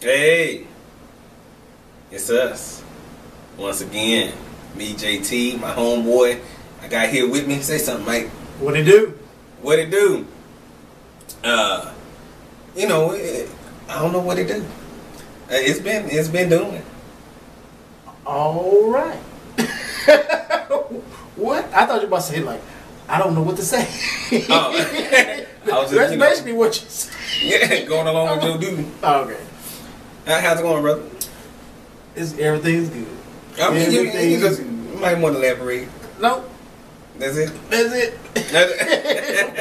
Hey, it's us. Once again, me, JT, my homeboy. I got here with me. Say something, Mike. What it do? What it do? You know, I don't know what it do. It's been doing. All right. What? I thought you were about to say like, I don't know what to say. Oh. I was just, That's basically what you said. Yeah, going along with your duty. Oh, okay. How's it going, brother? Everything's good. I mean, you Everything's might want to elaborate. No. That's it. That's it.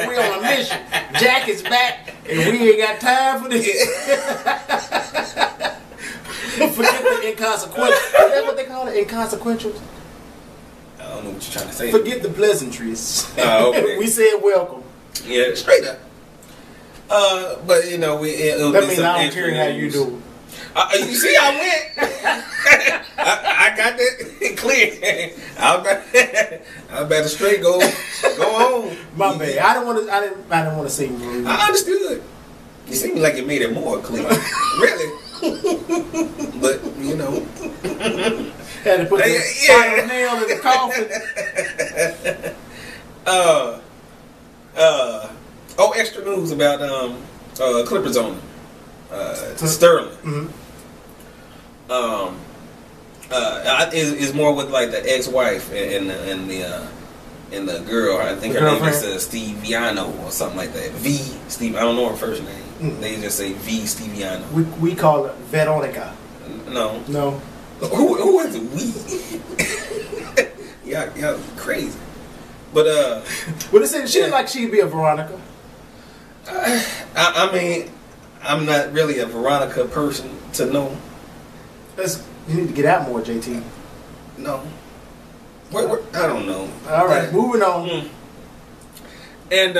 We on a mission. Jack is back, and we ain't got time for this. Forget the inconsequential. Is that what they call it? Inconsequentials? I don't know what you're trying to say. Forget the pleasantries. Oh, okay. We said welcome. Yeah, straight up. But you know, that means I don't care how you do. You see, I went. I got that clear. I better straight go home. My bad. I didn't want to seem rude. I understood. You seem like it made it more clear. Really. But you know, had to put the final nail in the coffin. Extra news about Clippers owner Sterling. Mm-hmm. Is more with like the ex-wife and the girl. I think her name is Steviano or something like that. Steve. I don't know her first name. Mm-hmm. They just say Steviano. We call it Veronica. No. Who is it? We. Y'all crazy. But well, it seemed like she'd be a Veronica. I mean, I'm not really a Veronica person to know. You need to get out more, JT. No. I don't know. All right, moving on. And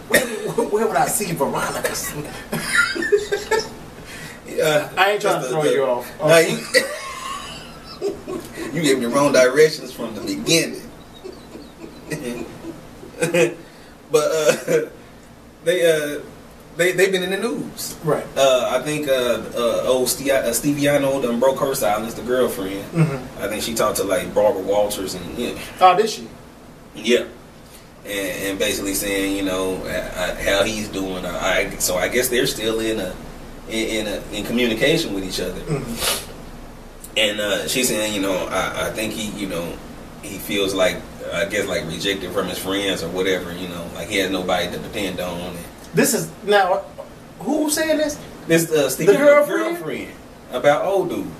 where would I see Veronicas? I ain't trying to throw you off. You gave me the wrong directions from the beginning. But they've been in the news, right? I think old Steviano done broke her silence, the girlfriend. Mm-hmm. I think she talked to like Barbara Walters and yeah. Oh, did she? Yeah, and basically saying how he's doing. So I guess they're still in communication with each other. Mm-hmm. And she's saying I think he feels like I guess like rejected from his friends or whatever, like he has nobody to depend on. This is now who saying this? This the girlfriend about old dude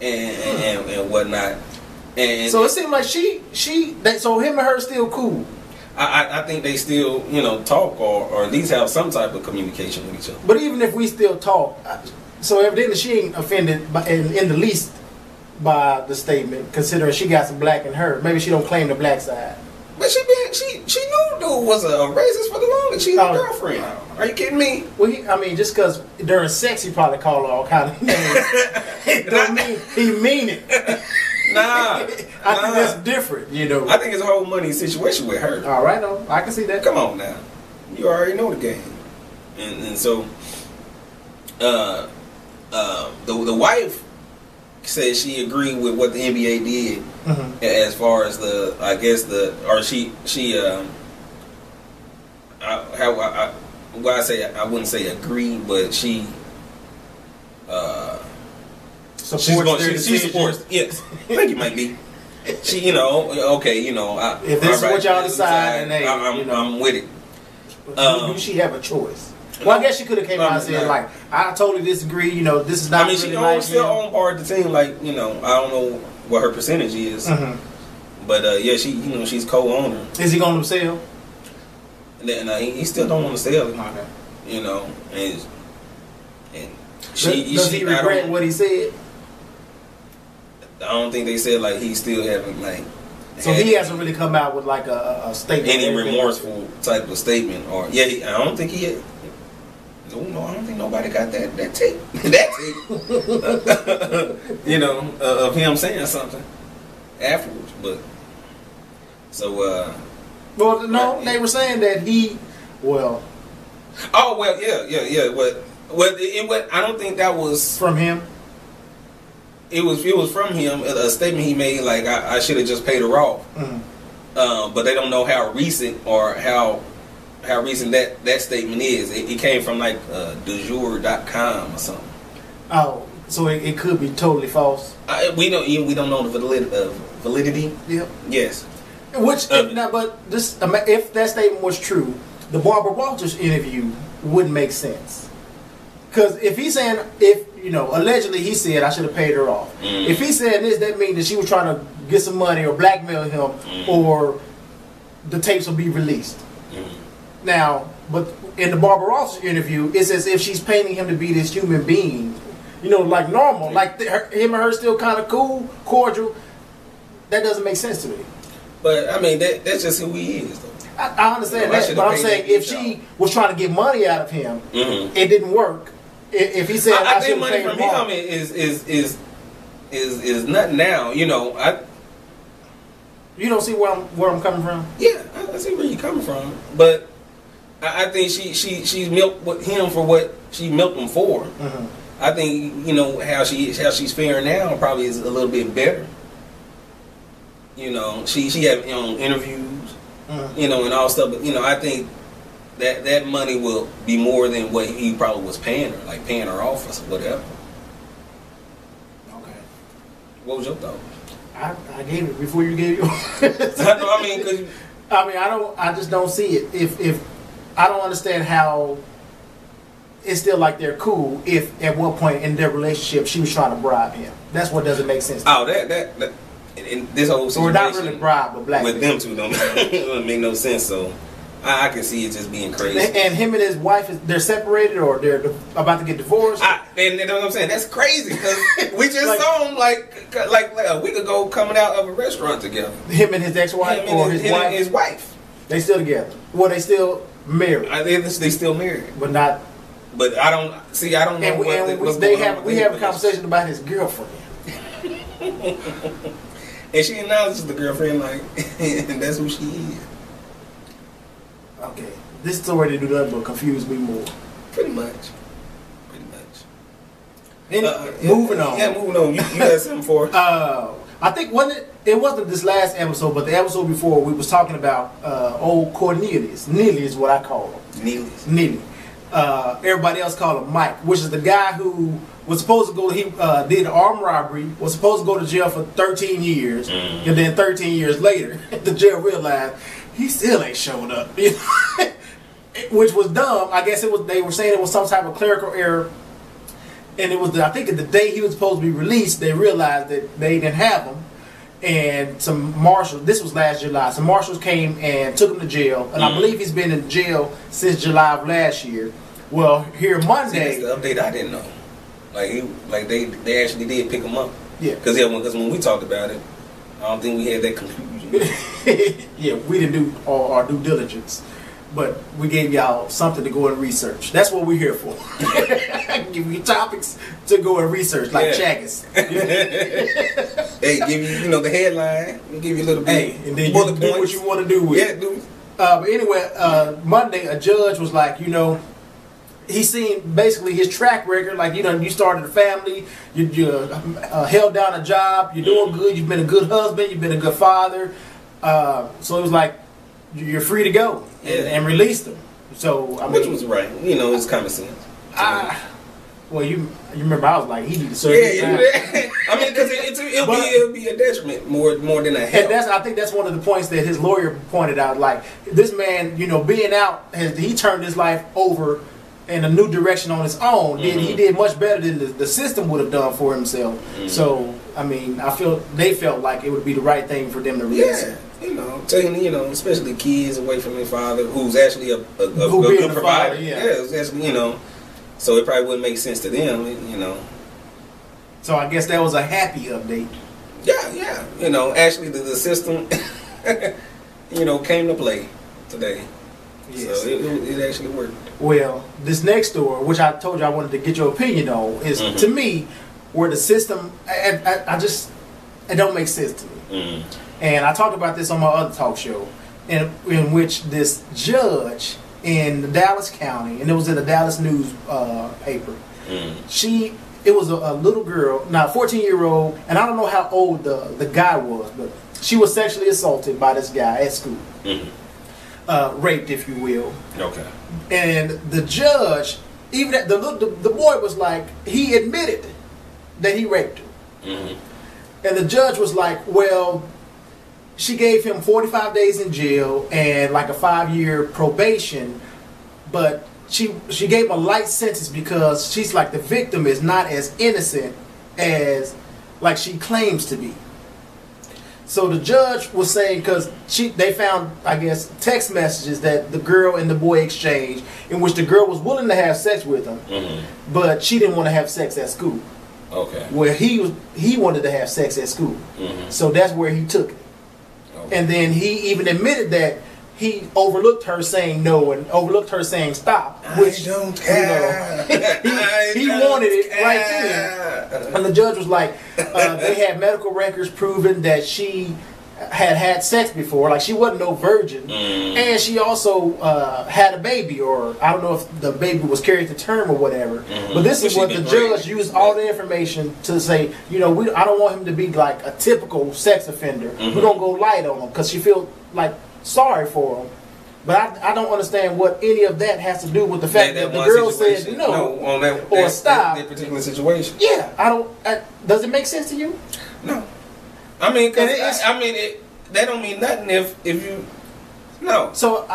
and whatnot. And so it seemed like so him and her still cool. I think they still talk or at least have some type of communication with each other. But even if we still talk, so evidently she ain't offended in the least by the statement, considering she got some black in her. Maybe she don't claim the black side. But she knew dude was a racist for the longest. She's a girlfriend. Are you kidding me? Well, just because during sex he probably called her all kind of names. It don't mean he mean it. Nah, I think that's different. I think it's a whole money situation with her. All right, no, I can see that. Come on now, you already know the game, and so, the wife said she agreed with what the NBA did, mm-hmm. as far as I wouldn't say agree, but she she supports. Yes, thank you, Mike B. She, okay, if this is what y'all decide, then I'm with it. Do she have a choice? Well, I guess she could have came out and said, like, I totally disagree, this is not she still on part of the team, like, I don't know what her percentage is. Mm-hmm. But, yeah, she's co-owner. Is he going to sell? And he still don't want to sell it. Okay. And does he regret what he said? I don't think they said, like, he still haven't, like... So he hasn't really come out with, like, a statement? Any remorseful type of statement. Or I don't think he had... No, I don't think nobody got that tape. That tape. Of him saying something afterwards. But so well, no, they were saying that he. Well. Oh well, yeah. But Well, I don't think that was from him. It was from him. A statement he made, like I should have just paid her off. But they don't know how recent or how recent that statement is. It came from like dujour.com or something. Oh, so it could be totally false. We don't know the validity. Yep. Yes. Which but this if that statement was true, the Barbara Walters interview wouldn't make sense. Because if he's saying allegedly he said I should have paid her off. If he's saying this, that means that she was trying to get some money or blackmail him, or the tapes will be released. Now, but in the Barbara Walters interview, it's as if she's painting him to be this human being, like normal, like him and her still kind of cool, cordial. That doesn't make sense to me. But I mean, that's just who he is, though. I understand that, but I'm saying if she was trying to get money out of him, it didn't work. If he said, "I think money from him is nothing now," You don't see where I'm coming from. Yeah, I see where you're coming from, but I think she's milked him for what she milked him for. I think how she's faring now probably is a little bit better. She had interviews, and all stuff. But I think that money will be more than what he probably was paying her, like paying her off or whatever. Okay. What was your thought? I gave it before you gave yours. I just don't see it. If I don't understand how it's still like they're cool. If at one point in their relationship she was trying to bribe him, that's what doesn't make sense. That. In this whole situation, or not really bribe, but black with them two don't make no sense. So I can see it just being crazy. And him and his wife, they're separated or they're about to get divorced. And you know what I'm saying? That's crazy because we just saw him like a week ago coming out of a restaurant together. Him and his ex-wife or his wife. And his wife. They still together. Well, they still married. I think they still married, but not. But I don't see. I don't know. We have a conversation about his girlfriend. And she acknowledges the girlfriend, and that's who she is. Okay, this story didn't do nothing but confuse me more. Pretty much. Moving on. Yeah, moving on. You had something for? I think it wasn't this last episode, but the episode before we was talking about old Cornelius. Neely is what I call him. Neely. Everybody else called him Mike, which is the guy who was supposed to go. He did an armed robbery. Was supposed to go to jail for 13 years, and then 13 years later, the jail realized he still ain't showed up, which was dumb. I guess it was. They were saying it was some type of clerical error, and it was. I think the day he was supposed to be released, they realized that they didn't have him, and some marshals. This was last July. Some marshals came and took him to jail, and I believe he's been in jail since July of last year. Well, here Monday. See, that's the update I didn't know. They actually did pick him up. Yeah. Because when we talked about it, I don't think we had that conclusion. Yeah, we didn't do our due diligence, but we gave y'all something to go and research. That's what we're here for. Give you topics to go and research, like Chagas. Hey, give you the headline. We give you a little bit. And then you do what you want to do with it. Yeah, do. But anyway, Monday a judge was like, he's seen basically his track record. Like, you started a family, you held down a job, you're doing good, you've been a good husband, you've been a good father. So it was like, you're free to go and released him. So, which was right. It's common sense. Well, you remember I was like, he need to serve his time. I mean, because it'll be a detriment more than a help. And I think that's one of the points that his lawyer pointed out. Like, this man, being out, he turned his life over in a new direction on his own. He did much better than the system would have done for himself. So, I mean, they felt like it would be the right thing for them to release him. Taking especially kids away from their father, who's actually a good provider. It's actually so it probably wouldn't make sense to them. So I guess that was a happy update. Yeah. Actually the system, came to play today. Yes. So it actually worked. Well, this next story, which I told you I wanted to get your opinion on, is to me where the system, it don't make sense to me. And I talked about this on my other talk show, in which this judge in Dallas County, and it was in the Dallas news paper. It was a little girl, now 14-year-old, and I don't know how old the guy was, but she was sexually assaulted by this guy at school. Raped, if you will. Okay. And the judge, even the boy was like, he admitted that he raped her. And the judge was like, well, she gave him 45 days in jail and like a 5-year probation, but she gave him a light sentence because she's like, the victim is not as innocent as like she claims to be. So the judge was saying, because they found, I guess, text messages that the girl and the boy exchanged, in which the girl was willing to have sex with him, but she didn't want to have sex at school. Okay. Where he wanted to have sex at school. So that's where he took it. Okay. And then he even admitted that he overlooked her saying no and overlooked her saying stop, which, I don't care. He wanted it right then. And the judge was like, they had medical records proving that she had sex before, like she wasn't no virgin, and she also had a baby, or I don't know if the baby was carried to term or whatever. But this is what the judge used all the information to say, you know, I don't want him to be like a typical sex offender. We're gonna go light on him because she feel like sorry for him. But I don't understand what any of that has to do with the fact that the girl said no on that, or stop. That particular situation. Yeah, I don't. Does it make sense to you? No. I mean, that don't mean nothing if you no. So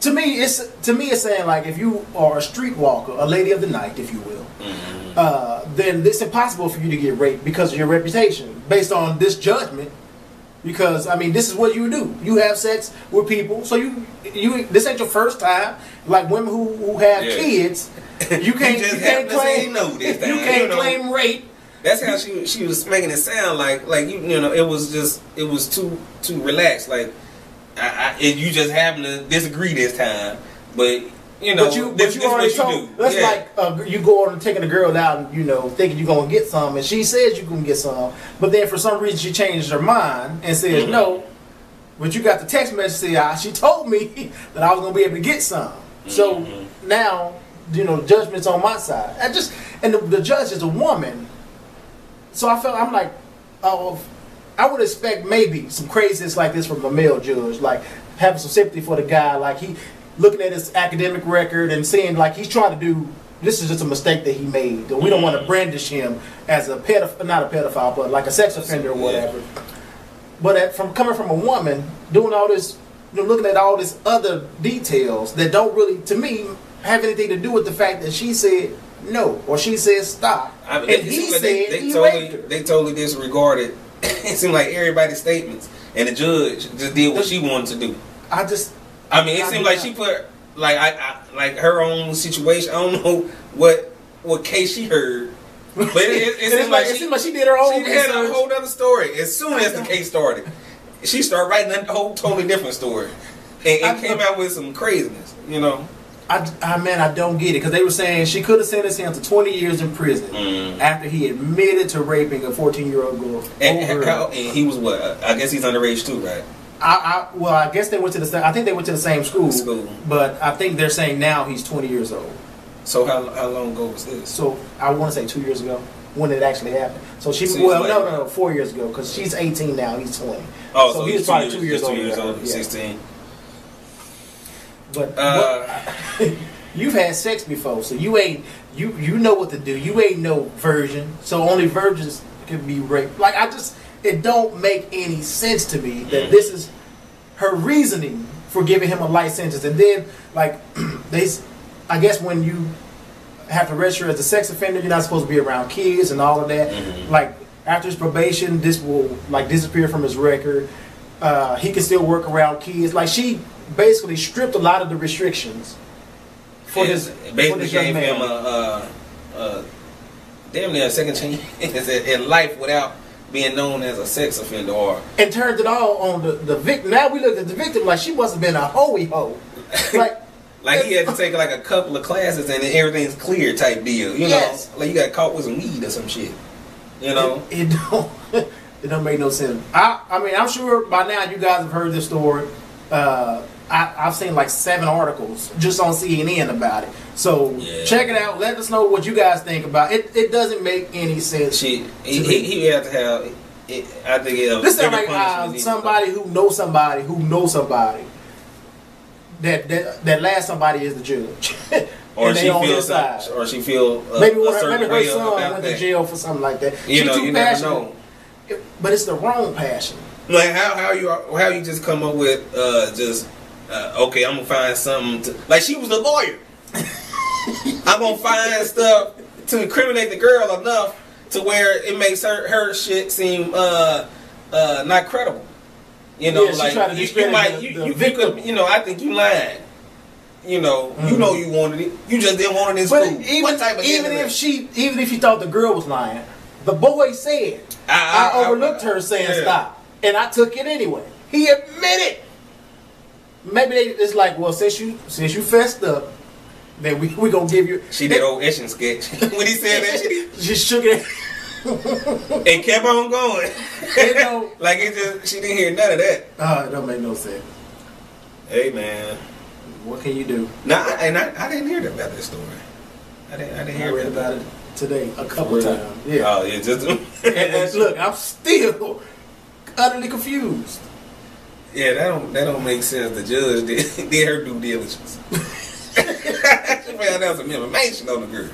to me, it's saying like, if you are a streetwalker, a lady of the night, if you will, then it's impossible for you to get raped because of your reputation, based on this judgment. Because I mean, this is what you do. You have sex with people, so you this ain't your first time. Like women who have kids, you can't claim rape. That's how she was making it sound like you know, it was too relaxed, like you just happen to disagree this time, but you know, but you already told. That's like you go on and taking a girl out, and you know, thinking you're gonna get some, and she says you're gonna get some, but then for some reason she changes her mind and says no. But you got the text message saying she told me that I was gonna be able to get some. So now, you know, judgment's on my side. And the judge is a woman. So I'm like, I would expect maybe some craziness like this from a male judge, like having some sympathy for the guy, like he looking at his academic record and seeing like he's trying to do, this is just a mistake that he made. We don't want to brandish him as not a pedophile, but like a sex offender or whatever. But coming from a woman, doing all this, you know, looking at all this other details that don't really, to me, have anything to do with the fact that she said no, or she said stop, and he said they totally disregarded. It seemed like everybody's statements, and the judge just did what she wanted to do. It seemed like she put like her own situation. I don't know what case she heard, but it seemed like she did her own. She had a whole other story. As soon as the case started, she started writing a whole totally different story, and came out with some craziness. You know. I don't get it, because they were saying she could have sentenced him to 20 years in prison after he admitted to raping a 14-year-old girl. And he was what? I guess he's underage too, right? I guess they went to I think they went to the same school. But I think they're saying now he's 20 years old. So how long ago was this? So I want to say 2 years ago, when it actually happened. So no, 4 years ago, because she's 18 now, he's 20. Oh, so he's probably 2 years old. 2 years old, 16. But you've had sex before, so you know what to do. You ain't no virgin, so only virgins can be raped. Like it don't make any sense to me that this is her reasoning for giving him a light sentence. And then like I guess when you have to register as a sex offender, you're not supposed to be around kids and all of that. Like after his probation, this will like disappear from his record. He can still work around kids. Like she basically stripped a lot of the restrictions for this. Basically gave him a damn near a second chance in life without being known as a sex offender, and turned it all on the victim. Now we look at the victim like she must have been a hoey hoe. Like he had to take like a couple of classes and then everything's clear type deal. You know, like you got caught with some weed or some shit. You know, it don't make no sense. I mean, I'm sure by now you guys have heard this story. I've seen like 7 articles just on CNN about it. So check it out. Let us know what you guys think about it. It doesn't make any sense. He have to have. I think this sounds like somebody who knows somebody who knows somebody. That last somebody is the judge. Or she feels, maybe her son went to jail for something like that. You never know. But it's the wrong passion. Like how you just come up with okay, I'm gonna find something to, like she was a lawyer. I'm gonna find stuff to incriminate the girl enough to where it makes her shit seem not credible. You know, like you might I think you lied. You know, you wanted it. You just didn't want it in school. Even if you thought the girl was lying, the boy said I overlooked her saying stop, and I took it anyway. He admitted. Maybe it's like, well, since you fessed up, then we gonna give you. She did old Eshin sketch when he said that shit. She shook it and kept on going. Like she didn't hear none of that. It don't make no sense. Hey man. What can you do? I didn't hear about this story. I didn't hear about it today a couple times. Yeah. Oh yeah, just and look, I'm still utterly confused. Yeah, that don't make sense. The judge did her due diligence. She found out some information on the girl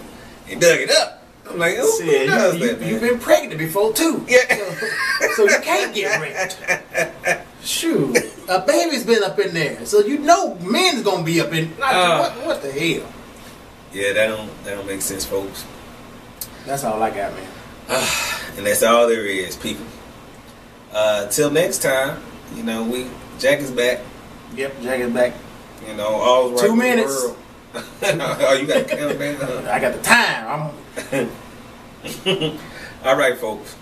and dug it up. I'm like, who does that, man? You've been pregnant before too. Yeah. So you can't get raped. Shoot, a baby's been up in there, so men's gonna be up in. What the hell? Yeah, that don't make sense, folks. That's all I got, man. And that's all there is, people. Till next time, Jack is back. Yep, Jack is back. All's right. 2 minutes. Oh, you got to count down. I got the time. All right, folks.